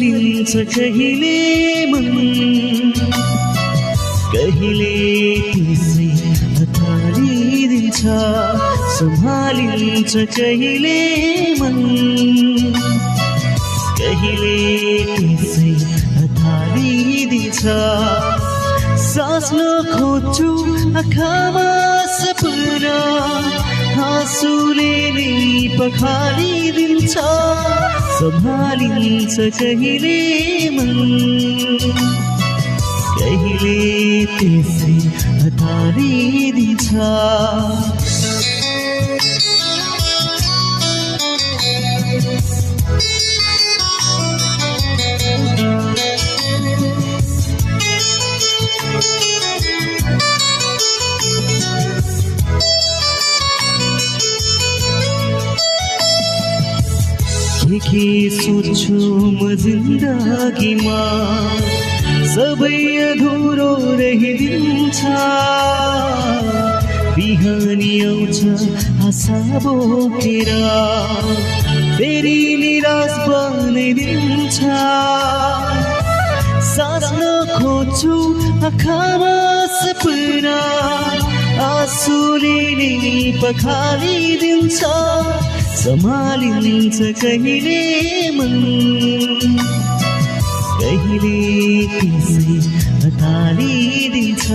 बिर्सदिन्छ कहिले मन कहिले त्यसै हतारिदिन्छ सम्हालिन्छ कहिले मन कहिले त्यसै हतारिदिन्छ सास खोज्छु आँखामा सपना आँसुले नै पखालिदिन्छ सम्हालिन्छ कहिले मन कहिले त्यसै हतारिदिन्छ के सोच्छु म जिन्दगीमा सबै अधुरो रहिदिन्छ बिहानी आउँछ आशा बोकेर फेरि निराश बनाइदिन्छ साँच्न खोज्छु आँखामा सपना आँसुले नै पखालिदिन्छ सम्हालिन्छ कहिले मन कहिले त्यसै हतारिदिन्छ